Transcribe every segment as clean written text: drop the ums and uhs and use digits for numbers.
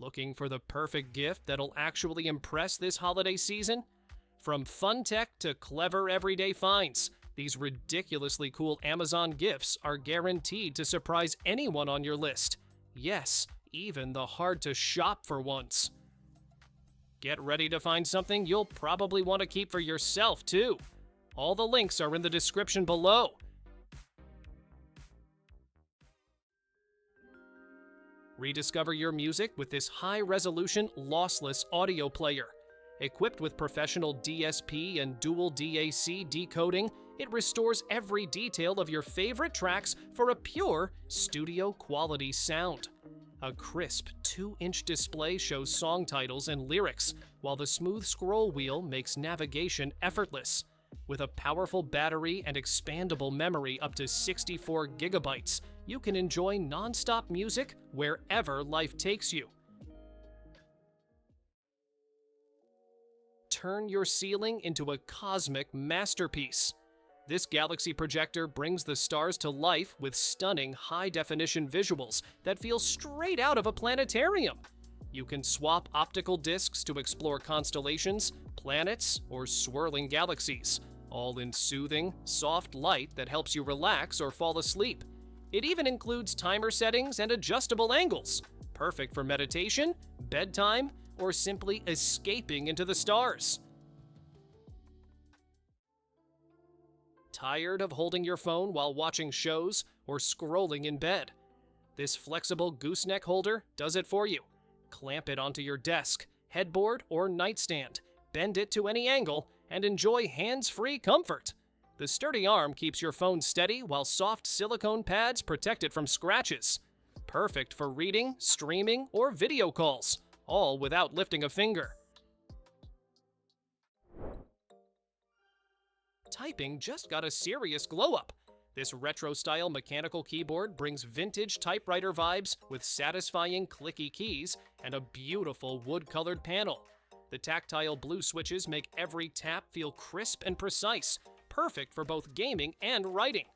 Looking for the perfect gift that'll actually impress this holiday season? From fun tech to clever everyday finds, these ridiculously cool Amazon gifts are guaranteed to surprise anyone on your list. Yes, even the hard-to-shop-for ones. Get ready to find something you'll probably want to keep for yourself, too. All the links are in the description below. Rediscover your music with this high-resolution, lossless audio player. Equipped with professional DSP and dual DAC decoding, it restores every detail of your favorite tracks for a pure, studio-quality sound. A crisp 2-inch display shows song titles and lyrics, while the smooth scroll wheel makes navigation effortless. With a powerful battery and expandable memory up to 64 gigabytes, you can enjoy non-stop music wherever life takes you. Turn your ceiling into a cosmic masterpiece. This Galaxy projector brings the stars to life with stunning high-definition visuals that feel straight out of a planetarium. You can swap optical discs to explore constellations, planets, or swirling galaxies, all in soothing, soft light that helps you relax or fall asleep. It even includes timer settings and adjustable angles, perfect for meditation, bedtime, or simply escaping into the stars. Tired of holding your phone while watching shows or scrolling in bed? This flexible gooseneck holder does it for you. Clamp it onto your desk, headboard, or nightstand, bend it to any angle, and enjoy hands-free comfort. The sturdy arm keeps your phone steady while soft silicone pads protect it from scratches. Perfect for reading, streaming, or video calls, all without lifting a finger. Typing just got a serious glow-up. This retro-style mechanical keyboard brings vintage typewriter vibes with satisfying clicky keys and a beautiful wood-colored panel. The tactile blue switches make every tap feel crisp and precise, perfect for both gaming and writing.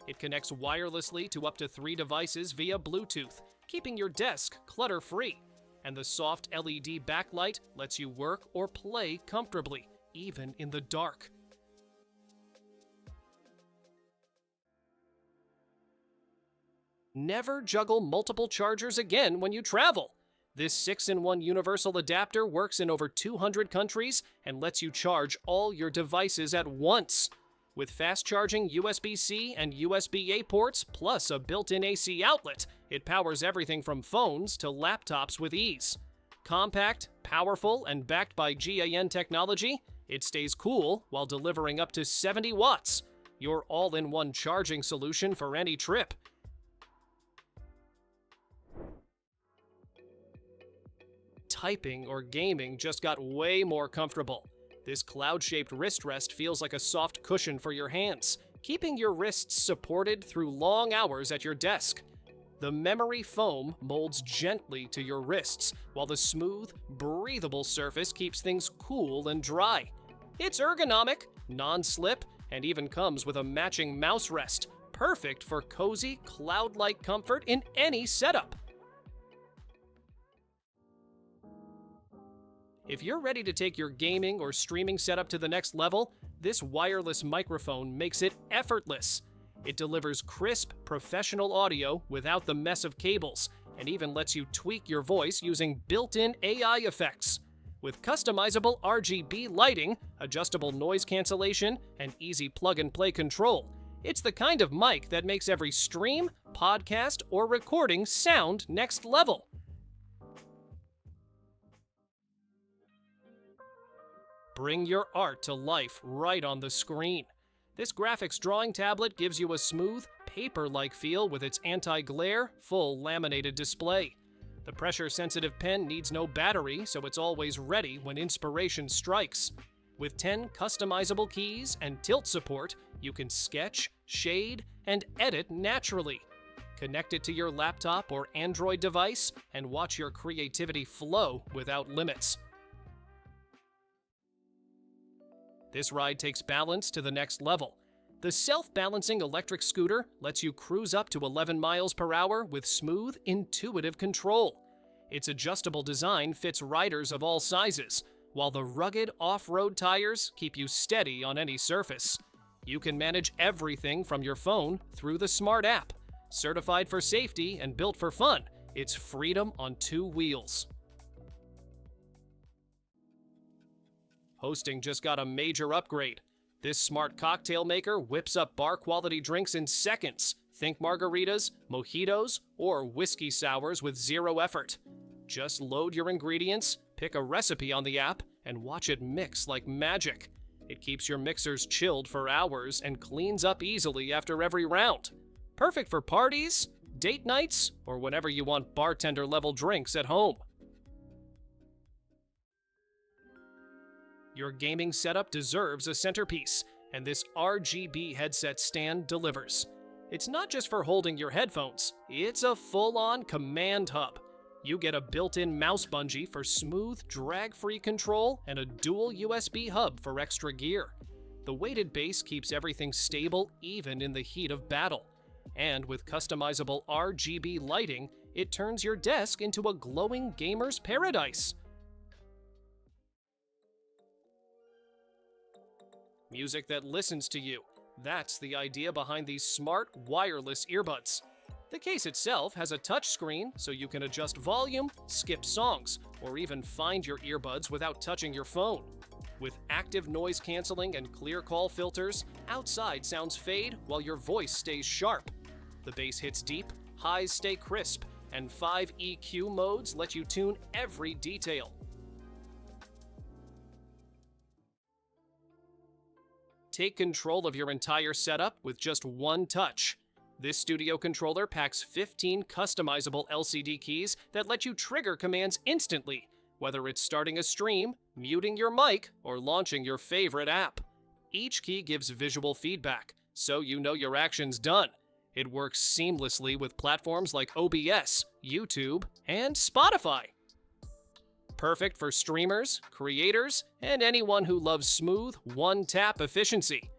It connects wirelessly to up to 3 devices via Bluetooth, keeping your desk clutter-free. And the soft LED backlight lets you work or play comfortably, even in the dark. Never juggle multiple chargers again when you travel. This 6-in-1 universal adapter works in over 200 countries and lets you charge all your devices at once. With fast-charging USB-C and USB-A ports, plus a built-in AC outlet, it powers everything from phones to laptops with ease. Compact, powerful, and backed by GaN technology, it stays cool while delivering up to 70 watts. Your all-in-one charging solution for any trip. Typing or gaming just got way more comfortable. This cloud-shaped wrist rest feels like a soft cushion for your hands, keeping your wrists supported through long hours at your desk. The memory foam molds gently to your wrists, while the smooth, breathable surface keeps things cool and dry. It's ergonomic, non-slip, and even comes with a matching mouse rest, perfect for cozy, cloud-like comfort in any setup. If you're ready to take your gaming or streaming setup to the next level, this wireless microphone makes it effortless. It delivers crisp, professional audio without the mess of cables, and even lets you tweak your voice using built-in AI effects. With customizable RGB lighting, adjustable noise cancellation, and easy plug-and-play control, it's the kind of mic that makes every stream, podcast, or recording sound next level. Bring your art to life right on the screen. This graphics drawing tablet gives you a smooth, paper-like feel with its anti-glare, full laminated display. The pressure-sensitive pen needs no battery, so it's always ready when inspiration strikes. With 10 customizable keys and tilt support, you can sketch, shade, and edit naturally. Connect it to your laptop or Android device and watch your creativity flow without limits. This ride takes balance to the next level. The self-balancing electric scooter lets you cruise up to 11 miles per hour with smooth, intuitive control. Its adjustable design fits riders of all sizes, while the rugged off-road tires keep you steady on any surface. You can manage everything from your phone through the smart app. Certified for safety and built for fun, it's freedom on two wheels. Hosting just got a major upgrade. This smart cocktail maker whips up bar-quality drinks in seconds. Think margaritas, mojitos, or whiskey sours with zero effort. Just load your ingredients, pick a recipe on the app, and watch it mix like magic. It keeps your mixers chilled for hours and cleans up easily after every round. Perfect for parties, date nights, or whenever you want bartender-level drinks at home. Your gaming setup deserves a centerpiece, and this RGB headset stand delivers. It's not just for holding your headphones, it's a full-on command hub. You get a built-in mouse bungee for smooth, drag-free control and a dual USB hub for extra gear. The weighted base keeps everything stable even in the heat of battle. And with customizable RGB lighting, it turns your desk into a glowing gamer's paradise. Music that listens to you. That's the idea behind these smart wireless earbuds. The case itself has a touch screen so you can adjust volume, skip songs, or even find your earbuds without touching your phone. With active noise canceling and clear call filters, outside sounds fade while your voice stays sharp. The bass hits deep, highs stay crisp, and 5 EQ modes let you tune every detail. Take control of your entire setup with just one touch. This studio controller packs 15 customizable LCD keys that let you trigger commands instantly, whether it's starting a stream, muting your mic, or launching your favorite app. Each key gives visual feedback, so you know your action's done. It works seamlessly with platforms like OBS, YouTube, and Spotify. Perfect for streamers, creators, and anyone who loves smooth, one-tap efficiency.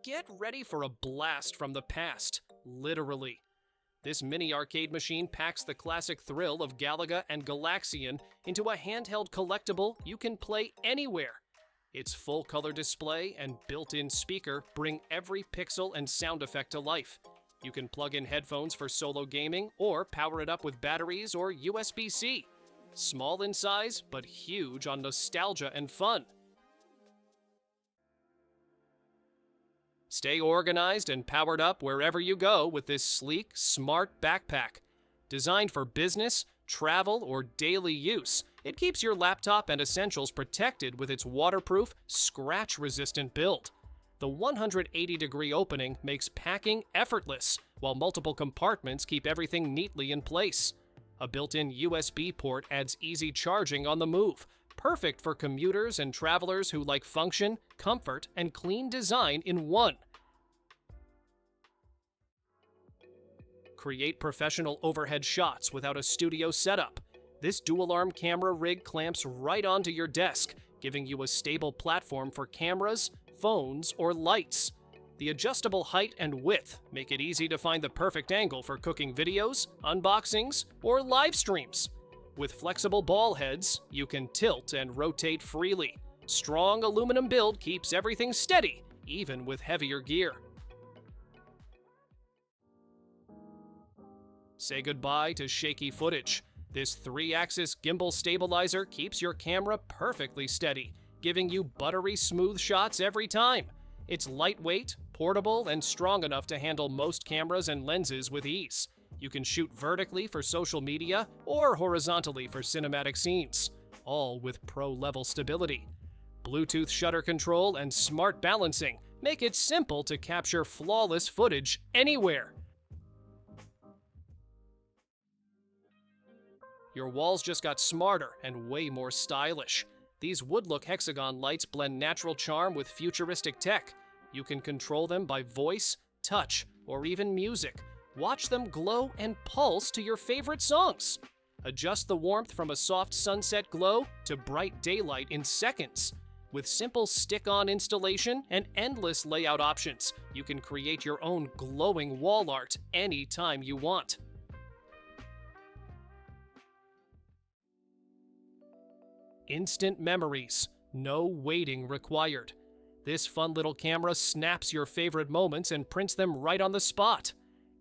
Get ready for a blast from the past, literally. This mini arcade machine packs the classic thrill of Galaga and Galaxian into a handheld collectible you can play anywhere. Its full-color display and built-in speaker bring every pixel and sound effect to life. You can plug in headphones for solo gaming or power it up with batteries or USB-C. Small in size, but huge on nostalgia and fun. Stay organized and powered up wherever you go with this sleek, smart backpack. Designed for business, travel, or daily use, it keeps your laptop and essentials protected with its waterproof, scratch-resistant build. The 180-degree opening makes packing effortless, while multiple compartments keep everything neatly in place. A built-in USB port adds easy charging on the move, perfect for commuters and travelers who like function, comfort, and clean design in one. Create professional overhead shots without a studio setup. This dual-arm camera rig clamps right onto your desk, giving you a stable platform for cameras, phones, or lights. The adjustable height and width make it easy to find the perfect angle for cooking videos, unboxings, or live streams. With flexible ball heads, you can tilt and rotate freely. Strong aluminum build keeps everything steady, even with heavier gear. Say goodbye to shaky footage. This 3-axis Gimbal Stabilizer keeps your camera perfectly steady, giving you buttery smooth shots every time. It's lightweight, portable, and strong enough to handle most cameras and lenses with ease. You can shoot vertically for social media or horizontally for cinematic scenes, all with pro-level stability. Bluetooth shutter control and smart balancing make it simple to capture flawless footage anywhere. Your walls just got smarter and way more stylish. These wood-look hexagon lights blend natural charm with futuristic tech. You can control them by voice, touch, or even music. Watch them glow and pulse to your favorite songs. Adjust the warmth from a soft sunset glow to bright daylight in seconds. With simple stick-on installation and endless layout options, you can create your own glowing wall art anytime you want. Instant memories, no waiting required. This fun little camera snaps your favorite moments and prints them right on the spot.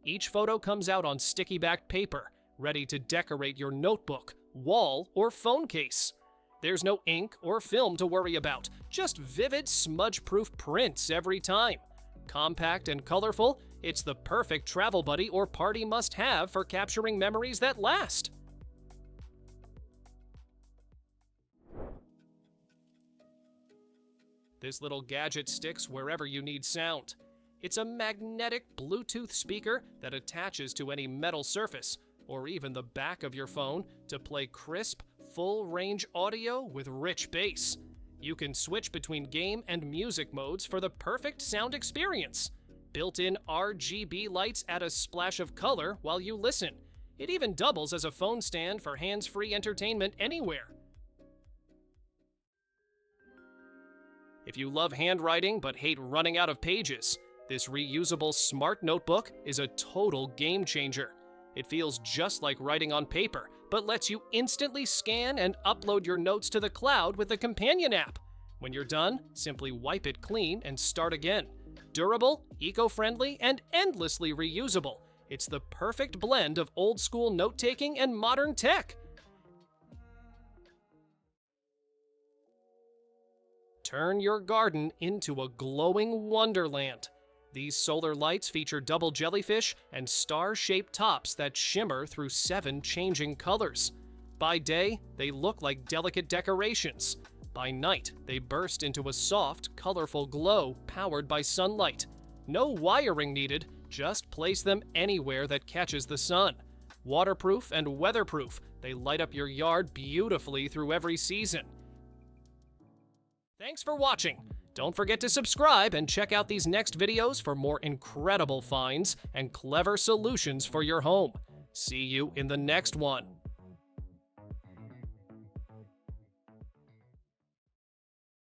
Each photo comes out on sticky-backed paper, ready to decorate your notebook, wall, or phone case. There's no ink or film to worry about, just vivid smudge-proof prints every time. Compact and colorful, it's the perfect travel buddy or party must-have for capturing memories that last. This little gadget sticks wherever you need sound. It's a magnetic Bluetooth speaker that attaches to any metal surface, or even the back of your phone, to play crisp, full-range audio with rich bass. You can switch between game and music modes for the perfect sound experience. Built-in RGB lights add a splash of color while you listen. It even doubles as a phone stand for hands-free entertainment anywhere. If you love handwriting but hate running out of pages, this reusable smart notebook is a total game changer. It feels just like writing on paper, but lets you instantly scan and upload your notes to the cloud with the companion app. When you're done, simply wipe it clean and start again. Durable, eco-friendly, and endlessly reusable. It's the perfect blend of old-school note-taking and modern tech. Turn your garden into a glowing wonderland. These solar lights feature double jellyfish and star-shaped tops that shimmer through 7 changing colors. By day, they look like delicate decorations. By night, they burst into a soft, colorful glow powered by sunlight. No wiring needed, just place them anywhere that catches the sun. Waterproof and weatherproof, they light up your yard beautifully through every season. Thanks for watching. Don't forget to subscribe and check out these next videos for more incredible finds and clever solutions for your home. See you in the next one.